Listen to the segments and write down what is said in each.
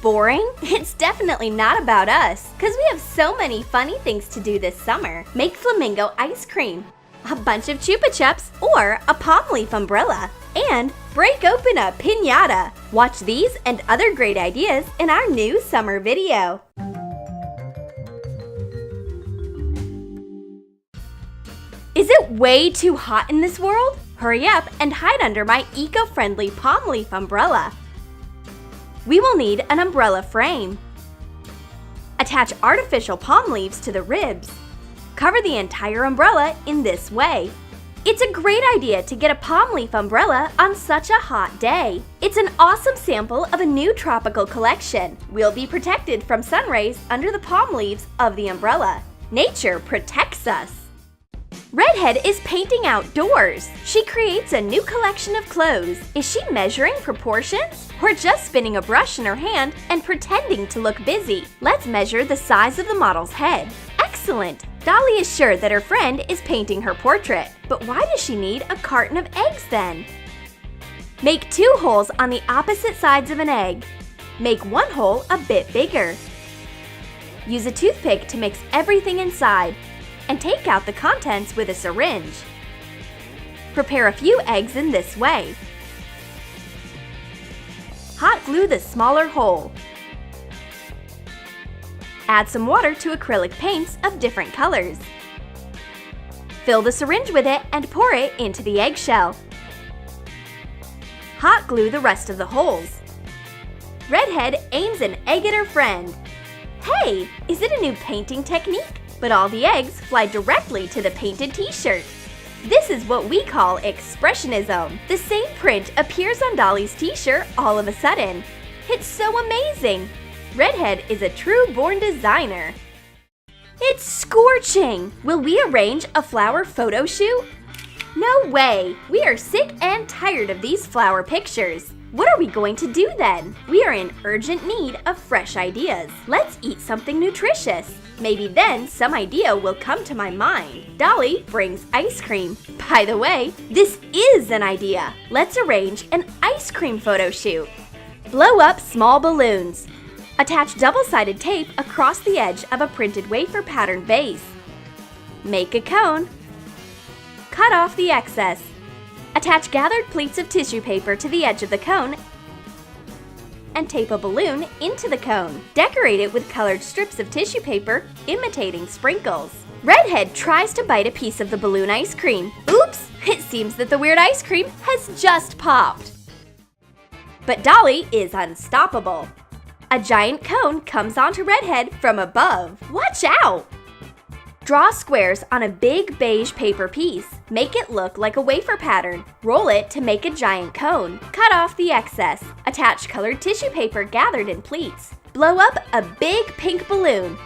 boring? It's definitely not about us, because we have so many funny things to do this summer. Make flamingo ice cream, a bunch of Chupa Chups, or a palm leaf umbrella, and break open a piñata. Watch these and other great ideas in our new summer video. Is it way too hot in this world? Hurry up and hide under my eco-friendly palm leaf umbrella. We will need an umbrella frame. Attach artificial palm leaves to the ribs. Cover the entire umbrella in this way. It's a great idea to get a palm leaf umbrella on such a hot day. It's an awesome sample of a new tropical collection. We'll be protected from sun rays under the palm leaves of the umbrella. Nature protects us. Redhead is painting outdoors. She creates a new collection of clothes. Is she measuring proportions? Or just spinning a brush in her hand and pretending to look busy? Let's measure the size of the model's head. Excellent! Dolly is sure that her friend is painting her portrait. But why does she need a carton of eggs then? Make 2 holes on the opposite sides of an egg. Make one hole a bit bigger. Use a toothpick to mix everything inside and take out the contents with a syringe. Prepare a few eggs in this way. Hot glue the smaller hole. Add some water to acrylic paints of different colors. Fill the syringe with it and pour it into the eggshell. Hot glue the rest of the holes. Redhead aims an egg at her friend. Hey, is it a new painting technique? But all the eggs fly directly to the painted t-shirt. This is what we call expressionism. The same print appears on Dolly's t-shirt all of a sudden. It's so amazing! Redhead is a true born designer. It's scorching! Will we arrange a flower photo shoot? No way! We are sick and tired of these flower pictures. What are we going to do then? We are in urgent need of fresh ideas. Let's eat something nutritious. Maybe then some idea will come to my mind. Dolly brings ice cream. By the way, this is an idea. Let's arrange an ice cream photo shoot. Blow up small balloons. Attach double-sided tape across the edge of a printed wafer pattern base. Make a cone. Cut off the excess. Attach gathered pleats of tissue paper to the edge of the cone and tape a balloon into the cone. Decorate it with colored strips of tissue paper, imitating sprinkles. Redhead tries to bite a piece of the balloon ice cream. Oops! It seems that the weird ice cream has just popped. But Dolly is unstoppable. A giant cone comes onto Redhead from above. Watch out! Draw squares on a big beige paper piece. Make it look like a wafer pattern. Roll it to make a giant cone. Cut off the excess. Attach colored tissue paper gathered in pleats. Blow up a big pink balloon.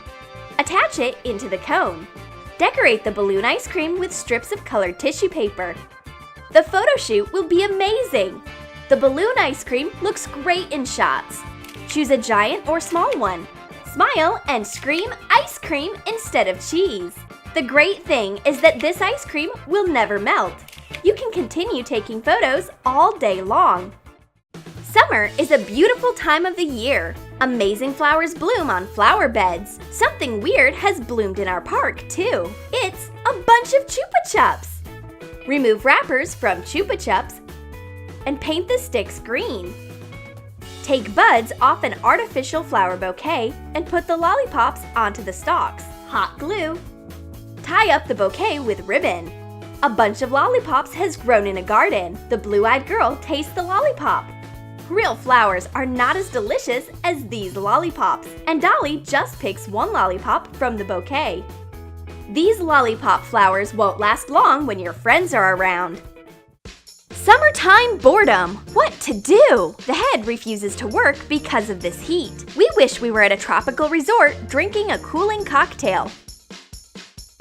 Attach it into the cone. Decorate the balloon ice cream with strips of colored tissue paper. The photo shoot will be amazing! The balloon ice cream looks great in shots. Choose a giant or small one. Smile and scream ice cream instead of cheese. The great thing is that this ice cream will never melt. You can continue taking photos all day long. Summer is a beautiful time of the year. Amazing flowers bloom on flower beds. Something weird has bloomed in our park, too. It's a bunch of Chupa Chups. Remove wrappers from Chupa Chups and paint the sticks green. Take buds off an artificial flower bouquet and put the lollipops onto the stalks. Hot glue. Tie up the bouquet with ribbon. A bunch of lollipops has grown in a garden. The blue-eyed girl tastes the lollipop. Real flowers are not as delicious as these lollipops, and Dolly just picks one lollipop from the bouquet. These lollipop flowers won't last long when your friends are around. Summertime boredom. What to do? The head refuses to work because of this heat. We wish we were at a tropical resort drinking a cooling cocktail.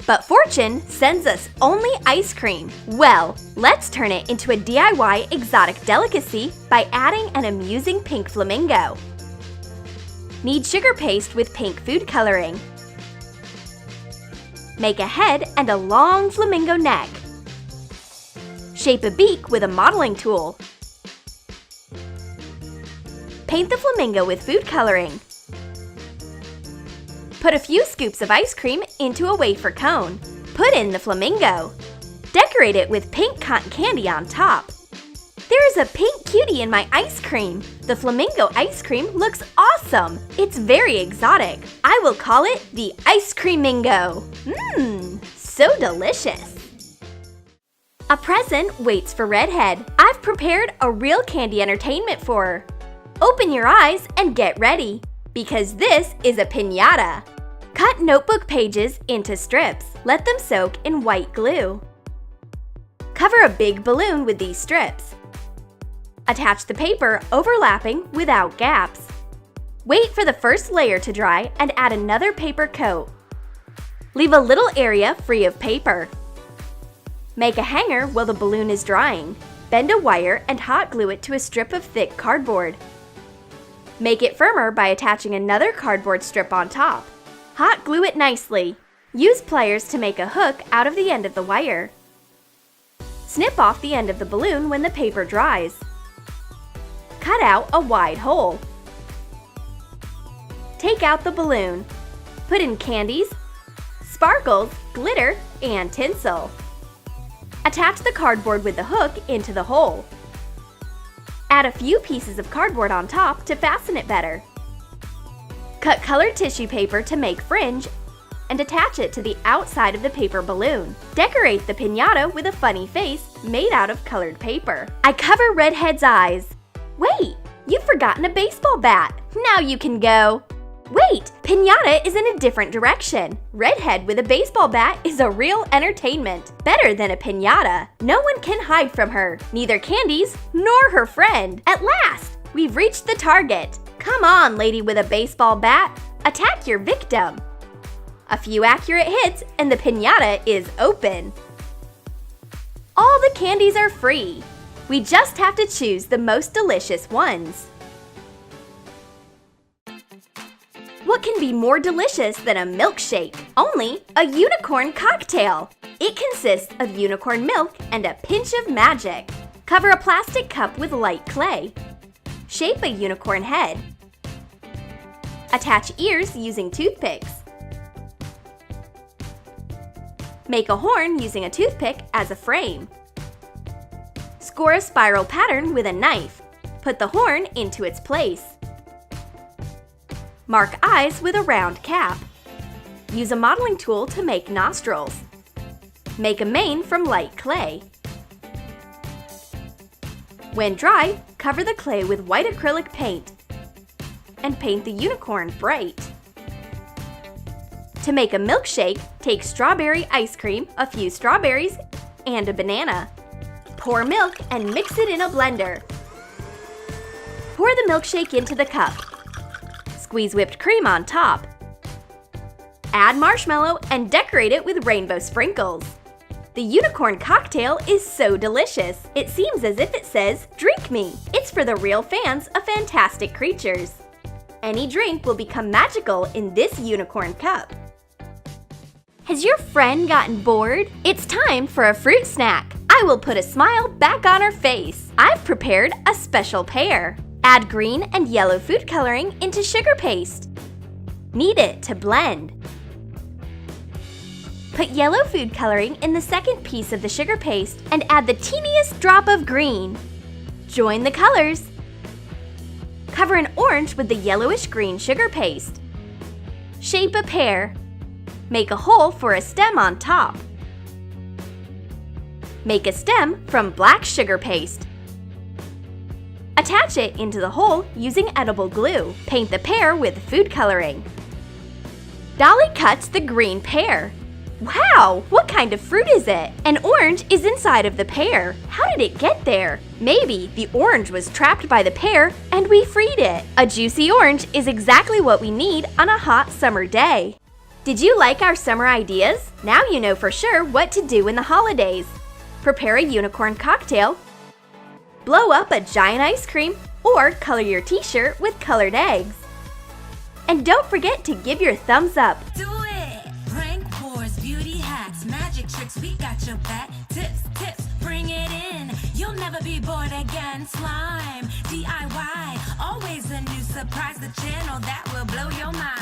But fortune sends us only ice cream. Well, let's turn it into a DIY exotic delicacy by adding an amusing pink flamingo. Knead sugar paste with pink food coloring. Make a head and a long flamingo neck. Shape a beak with a modeling tool. Paint the flamingo with food coloring. Put a few scoops of ice cream into a wafer cone. Put in the flamingo. Decorate it with pink cotton candy on top. There is a pink cutie in my ice cream. The flamingo ice cream looks awesome. It's very exotic. I will call it the Ice Creamingo. Mmm, so delicious. A present waits for Redhead. I've prepared a real candy entertainment for her. Open your eyes and get ready, because this is a piñata. Cut notebook pages into strips. Let them soak in white glue. Cover a big balloon with these strips. Attach the paper overlapping without gaps. Wait for the first layer to dry and add another paper coat. Leave a little area free of paper. Make a hanger while the balloon is drying. Bend a wire and hot glue it to a strip of thick cardboard. Make it firmer by attaching another cardboard strip on top. Hot glue it nicely. Use pliers to make a hook out of the end of the wire. Snip off the end of the balloon when the paper dries. Cut out a wide hole. Take out the balloon. Put in candies, sparkles, glitter, and tinsel. Attach the cardboard with the hook into the hole. Add a few pieces of cardboard on top to fasten it better. Cut colored tissue paper to make fringe and attach it to the outside of the paper balloon. Decorate the piñata with a funny face made out of colored paper. I cover Redhead's eyes. Wait, you've forgotten a baseball bat. Now you can go. Wait, piñata is in a different direction. Redhead with a baseball bat is a real entertainment. Better than a piñata. No one can hide from her, neither Candies nor her friend. At last, we've reached the target. Come on, lady with a baseball bat. Attack your victim. A few accurate hits and the piñata is open. All the candies are free. We just have to choose the most delicious ones. What can be more delicious than a milkshake? Only a unicorn cocktail. It consists of unicorn milk and a pinch of magic. Cover a plastic cup with light clay. Shape a unicorn head. Attach ears using toothpicks. Make a horn using a toothpick as a frame. Score a spiral pattern with a knife. Put the horn into its place. Mark eyes with a round cap. Use a modeling tool to make nostrils. Make a mane from light clay. When dry, cover the clay with white acrylic paint and paint the unicorn bright. To make a milkshake, take strawberry ice cream, a few strawberries, and a banana. Pour milk and mix it in a blender. Pour the milkshake into the cup. Squeeze whipped cream on top. Add marshmallow and decorate it with rainbow sprinkles. The unicorn cocktail is so delicious. It seems as if it says, "Drink me." It's for the real fans of fantastic creatures. Any drink will become magical in this unicorn cup. Has your friend gotten bored? It's time for a fruit snack. I will put a smile back on her face. I've prepared a special pear. Add green and yellow food coloring into sugar paste. Knead it to blend. Put yellow food coloring in the second piece of the sugar paste and add the teeniest drop of green. Join the colors. Cover an orange with the yellowish green sugar paste. Shape a pear. Make a hole for a stem on top. Make a stem from black sugar paste. Attach it into the hole using edible glue. Paint the pear with food coloring. Dolly cuts the green pear. Wow! What kind of fruit is it? An orange is inside of the pear. How did it get there? Maybe the orange was trapped by the pear and we freed it. A juicy orange is exactly what we need on a hot summer day. Did you like our summer ideas? Now you know for sure what to do in the holidays. Prepare a unicorn cocktail, blow up a giant ice cream, or color your t-shirt with colored eggs. And don't forget to give your thumbs up. Do it! Prank wars, beauty hacks, magic tricks, we got your back. Tips, bring it in. You'll never be bored again. Slime, DIY, always a surprise the channel that will blow your mind.